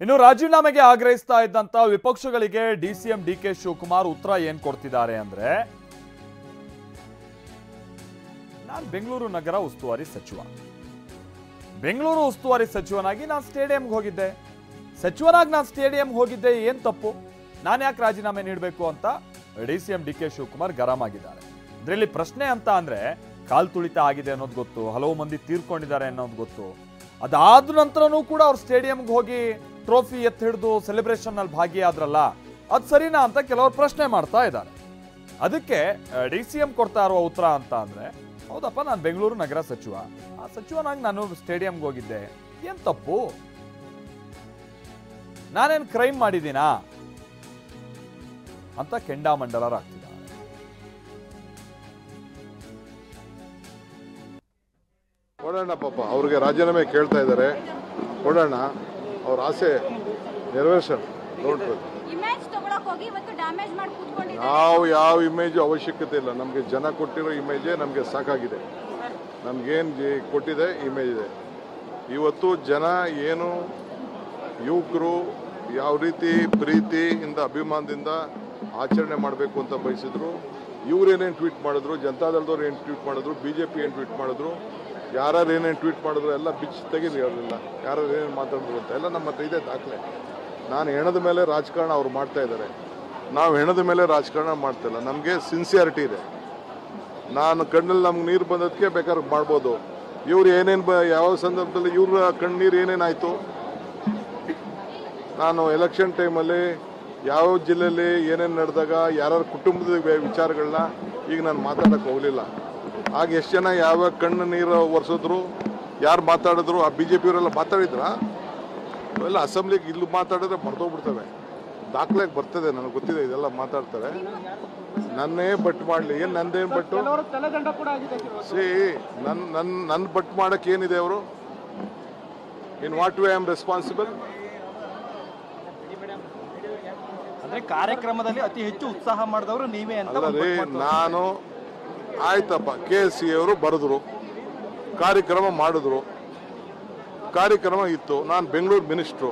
ಇನ್ನು ರಾಜೀನಾಮೆಗೆ ಆಗ್ರಹಿಸ್ತಾ ಇದ್ದಂತ ವಿಪಕ್ಷಗಳಿಗೆ ಡಿಸಿಎಂ ಡಿಕೆ ಶಿವಕುಮಾರ್ ಉತ್ತರ ಏನ್ ಕೊಡ್ತಿದ್ದಾರೆ ಅಂದ್ರೆ, ನಾನು ಬೆಂಗಳೂರು ನಗರ ಉಸ್ತುವಾರಿ ಸಚಿವ, ಬೆಂಗಳೂರು ಉಸ್ತುವಾರಿ ಸಚಿವನಾಗಿ ನಾನು ಸ್ಟೇಡಿಯಂಗೆ ಹೋಗಿದ್ದೆ, ಸಚಿವನಾಗಿ ನಾನು ಸ್ಟೇಡಿಯಂಗೆ ಹೋಗಿದ್ದೆ, ಏನ್ ತಪ್ಪು, ನಾನು ಯಾಕೆ ರಾಜೀನಾಮೆ ನೀಡಬೇಕು ಅಂತ ಡಿಸಿಎಂ ಡಿಕೆ ಶಿವಕುಮಾರ್ ಗರಂ ಆಗಿದ್ದಾರೆ. ಇದರಲ್ಲಿ ಪ್ರಶ್ನೆ ಅಂತ ಅಂದ್ರೆ ಕಾಲ್ ತುಳಿತ ಆಗಿದೆ ಅನ್ನೋದು ಗೊತ್ತು, ಹಲವು ಮಂದಿ ತೀರ್ಕೊಂಡಿದ್ದಾರೆ ಅನ್ನೋದು ಗೊತ್ತು. ಅದಾದ ನಂತರನೂ ಕೂಡ ಅವ್ರು ಸ್ಟೇಡಿಯಂಗೆ ಹೋಗಿ ಟ್ರೋಫಿ ಎತ್ತಿ ಹಿಡಿದು ಸೆಲೆಬ್ರೇಷನ್ ಅಲ್ಲಿ ಭಾಗಿಯಾದ್ರಲ್ಲ, ಅದು ಸರಿನಾ ಅಂತ ಕೆಲವರು ಪ್ರಶ್ನೆ ಮಾಡ್ತಾ ಇದ್ದಾರೆ. ಅದಕ್ಕೆ ಡಿಸಿಎಂ ಕೊಡ್ತಾ ಇರುವ ಉತ್ತರ ಅಂತ ಅಂದ್ರೆ, ಹೌದಪ್ಪ, ನಾನು ಬೆಂಗಳೂರು ನಗರ ಸಚಿವ, ಆ ಸಚಿವನಾಗಿ ನಾನು ಸ್ಟೇಡಿಯಂಗೆ ಹೋಗಿದ್ದೆ, ಏನ್ ತಪ್ಪು, ನಾನೇನು ಕ್ರೈಮ್ ಮಾಡಿದ್ದೀನಾ ಅಂತ ಕೆಂಡಾಮಂಡಲರಾಗ್ತಿದ್ದಾರೆ. ಕೊಡೋಣ, ಪಾಪ ಅವ್ರಿಗೆ ರಾಜೀನಾಮೆ ಕೇಳ್ತಾ ಇದ್ದಾರೆ, ಕೊಡೋಣ, ಅವ್ರ ಆಸೆ ನೆರವೇರಿಸೋಣ. ನಾವು ಯಾವ ಇಮೇಜು ಅವಶ್ಯಕತೆ ಇಲ್ಲ, ನಮಗೆ ಜನ ಕೊಟ್ಟಿರೋ ಇಮೇಜೇ ನಮಗೆ ಸಾಕಾಗಿದೆ. ನಮಗೇನು ಕೊಟ್ಟಿದೆ ಇಮೇಜ್ ಇದೆ. ಇವತ್ತು ಜನ ಏನು ಯುವಕರು ಯಾವ ರೀತಿ ಪ್ರೀತಿಯಿಂದ ಅಭಿಮಾನದಿಂದ ಆಚರಣೆ ಮಾಡಬೇಕು ಅಂತ ಬಯಸಿದ್ರು, ಇವ್ರೇನೇನು ಟ್ವೀಟ್ ಮಾಡಿದ್ರು, ಜನತಾದಳದವ್ರು ಏನು ಟ್ವೀಟ್ ಮಾಡಿದ್ರು, BJP ಏನು ಟ್ವೀಟ್ ಮಾಡಿದ್ರು, ಯಾರು ಏನೇನು ಟ್ವೀಟ್ ಮಾಡಿದ್ರು ಎಲ್ಲ ಬಿಚ್ಚಿ ತೆಗೀರಿ. ಅವರೆಲ್ಲ ಯಾರು ಏನೇನು ಮಾತಾಡಿದ್ರು ಅಂತ ಎಲ್ಲ ನಮ್ಮ ಹತ್ರ ಇದೆ ದಾಖಲೆ. ನಾನು ಹೆಣದ ಮೇಲೆ ರಾಜಕಾರಣ ಅವ್ರು ಮಾಡ್ತಾ ಇದ್ದಾರೆ, ನಾವು ಹೆಣದ ಮೇಲೆ ರಾಜಕಾರಣ ಮಾಡ್ತಾಯಿಲ್ಲ. ನಮಗೆ ಸಿನ್ಸಿಯಾರಿಟಿ ಇದೆ. ನಾನು ಕಣ್ಣಲ್ಲಿ ನಮ್ಗೆ ನೀರು ಬಂದದಕ್ಕೆ ಬೇಕಾದ್ರೆ ಮಾಡ್ಬೋದು. ಇವ್ರು ಏನೇನು ಯಾವ ಸಂದರ್ಭದಲ್ಲಿ ಇವ್ರ ಕಣ್ಣೀರು ಏನೇನಾಯಿತು, ನಾನು ಎಲೆಕ್ಷನ್ ಟೈಮಲ್ಲಿ ಯಾವ ಜಿಲ್ಲೆಯಲ್ಲಿ ಏನೇನು ನಡೆದಾಗ ಯಾರ್ಯಾರ ಕುಟುಂಬದ ವಿಚಾರಗಳನ್ನ ಈಗ ನಾನು ಮಾತಾಡೋಕ್ಕೆ ಹೋಗಲಿಲ್ಲ. ಆಗ ಎಷ್ಟು ಜನ ಯಾವ ಕಣ್ಣು ನೀರು ಒರೆಸಿದ್ರು, ಯಾರು ಮಾತಾಡಿದ್ರು, ಆ BJP ಅವರೆಲ್ಲ ಮಾತಾಡಿದ್ರ, ಅವೆಲ್ಲ ಅಸೆಂಬ್ಲಿಗೆ ಇಲ್ಲಿ ಮಾತಾಡಿದ್ರೆ ಮರ್ತೋಗ್ಬಿಡ್ತವೆ. ದಾಖಲೆಗೆ ಬರ್ತದೆ, ನನಗೆ ಗೊತ್ತಿದೆ, ಇದೆಲ್ಲ ಮಾತಾಡ್ತಾರೆ. ನನ್ನೇ ಬಟ್ ಮಾಡಲಿ, ಏನು ನಂದೇನು ಬಟ್ಟು ಸಿ ನನ್ನ ಬಟ್ ಮಾಡೋಕ್ಕೆ ಏನಿದೆ? ಅವರು in what way I am responsible? ಕಾರ್ಯಕ್ರಮದಲ್ಲಿ ಅತಿ ಹೆಚ್ಚು ಉತ್ಸಾಹ ಮಾಡಿದವರು ನೀವೇ ಅಂತ. ನಾನು ಆಯ್ತಪ್ಪ, KSE ಅವರು ಬರೆದ್ರು, ಕಾರ್ಯಕ್ರಮ ಮಾಡಿದ್ರು, ಕಾರ್ಯಕ್ರಮ ಇತ್ತು. ನಾನು ಬೆಂಗಳೂರು ಮಿನಿಸ್ಟ್ರು,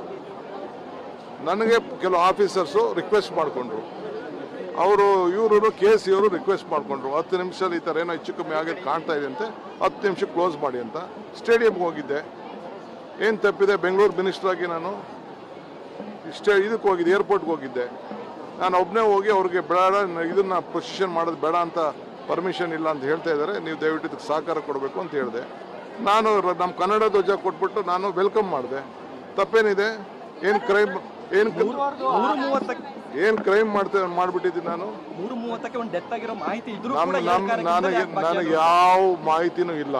ನನಗೆ ಕೆಲವು ಆಫೀಸರ್ಸು ರಿಕ್ವೆಸ್ಟ್ ಮಾಡಿಕೊಂಡ್ರು, ಅವರು ಇವರು KSE ಅವರು ರಿಕ್ವೆಸ್ಟ್ ಮಾಡಿಕೊಂಡ್ರು, 10 ನಿಮಿಷದಲ್ಲಿ ಈ ಥರ ಏನೋ ಹೆಚ್ಚು ಕಮ್ಮಿ ಆಗೋದು ಕಾಣ್ತಾ ಇದೆ ಅಂತೆ, 10 ನಿಮಿಷ ಕ್ಲೋಸ್ ಮಾಡಿ ಅಂತ. ಸ್ಟೇಡಿಯಂಗೆ ಹೋಗಿದ್ದೆ, ಏನು ತಪ್ಪಿದೆ? ಬೆಂಗಳೂರು ಮಿನಿಸ್ಟ್ರಾಗಿ ನಾನು ಇದಕ್ಕೆ ಹೋಗಿದ್ದೆ, ಏರ್ಪೋರ್ಟ್ಗೆ ಹೋಗಿದ್ದೆ. ನಾನು ಒಬ್ಬನೇ ಹೋಗಿ ಅವ್ರಿಗೆ ಬೇಡ, ಇದನ್ನು ಪ್ರೊಸಿಷನ್ ಮಾಡೋದು ಬೇಡ ಅಂತ ಪರ್ಮಿಷನ್ ಇಲ್ಲ ಅಂತ ಹೇಳ್ತಾ ಇದ್ದಾರೆ, ನೀವು ದಯವಿಟ್ಟು ಇದಕ್ಕೆ ಸಹಕಾರ ಕೊಡಬೇಕು ಅಂತ ಹೇಳಿದೆ. ನಾನು ನಮ್ಮ ಕನ್ನಡ ಧ್ವಜ ಕೊಟ್ಬಿಟ್ಟು ನಾನು ವೆಲ್ಕಮ್ ಮಾಡಿದೆ. ತಪ್ಪೇನಿದೆ? ಏನು ಕ್ರೈಮ್, ಏನು ಕ್ರೈಮ್ ಮಾಡಿಬಿಟ್ಟಿದ್ದೀನಿ ನಾನು? 3:30ಕ್ಕೆ ಒಂದು ಡೆತ್ ಆಗಿರೋ ಮಾಹಿತಿ ಇದ್ರೂ ನನಗೆ ಯಾವ ಮಾಹಿತಿನೂ ಇಲ್ಲ.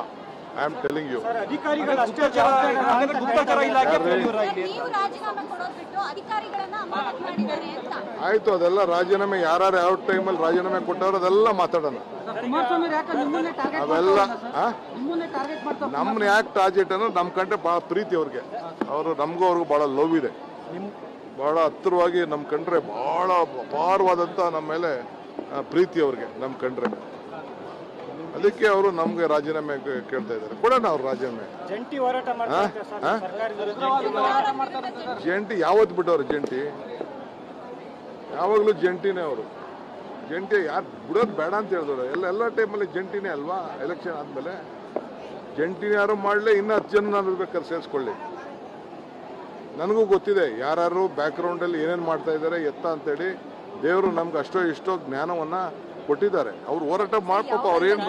I am telling you. ಆಯ್ತು, ಅದೆಲ್ಲ ರಾಜೀನಾಮೆ ಯಾರು ಯಾವ ಟೈಮಲ್ಲಿ ರಾಜೀನಾಮೆ ಕೊಟ್ಟವ್ರು ಅದೆಲ್ಲ ಮಾತಾಡೋಣ. ಅವೆಲ್ಲ ನಮ್ಮನ್ನ ಯಾಕೆ ಟಾರ್ಗೆಟ್ ಅನ್ನೋ, ನಮ್ಮ ಕಂಡ್ರೆ ಭಾಳ ಪ್ರೀತಿ ಅವ್ರಿಗೆ, ಅವರು ನಮಗೂ ಅವ್ರಿಗೂ ಭಾಳ ಲವ್ ಇದೆ, ಭಾಳ ಹತ್ತಿರವಾಗಿ ನಮ್ಮ ಕಂಡ್ರೆ ಭಾಳ ಅಪಾರವಾದಂಥ ನಮ್ಮ ಮೇಲೆ ಪ್ರೀತಿ ಅವ್ರಿಗೆ ನಮ್ಮ ಕಂಡ್ರೆ. ಅದಕ್ಕೆ ಅವರು ನಮ್ಗೆ ರಾಜೀನಾಮೆ ಕೇಳ್ತಾ ಇದ್ದಾರೆ. ಕೊಡೋಣ ಅವ್ರ ರಾಜೀನಾಮೆ. ಜಂಟಿ ಯಾವತ್ತು ಬಿಟ್ಟವ್ರು? ಜಂಟಿ ಯಾವಾಗಲೂ ಜಂಟಿನೇ ಅವರು. ಜಂಟಿ ಯಾರು ಬಿಡೋದು ಬೇಡ ಅಂತ ಹೇಳಿದವರು. ಎಲ್ಲ ಟೈಮಲ್ಲಿ ಜಂಟಿನೇ ಅಲ್ವಾ? ಎಲೆಕ್ಷನ್ ಆದಮೇಲೆ ಜಂಟಿನ ಯಾರು ಮಾಡಲಿ, ಇನ್ನೂ 10 ಜನ ನಾನು ಬೇಕಾದ್ರೆ ಸೇರಿಸ್ಕೊಳ್ಳಿ. ನನಗೂ ಗೊತ್ತಿದೆ ಯಾರು ಬ್ಯಾಕ್ಗ್ರೌಂಡಲ್ಲಿ ಏನೇನು ಮಾಡ್ತಾ ಇದ್ದಾರೆ ಎತ್ತ ಅಂತೇಳಿ. ದೇವರು ನಮ್ಗೆ ಅಷ್ಟೋ ಇಷ್ಟೋ ಜ್ಞಾನವನ್ನು ಕೊಟ್ಟಿದ್ದಾರೆ. ಅವ್ರು ಹೋರಾಟ ಮಾಡ್ಬೇಕು. ಅವ್ರು ಏನು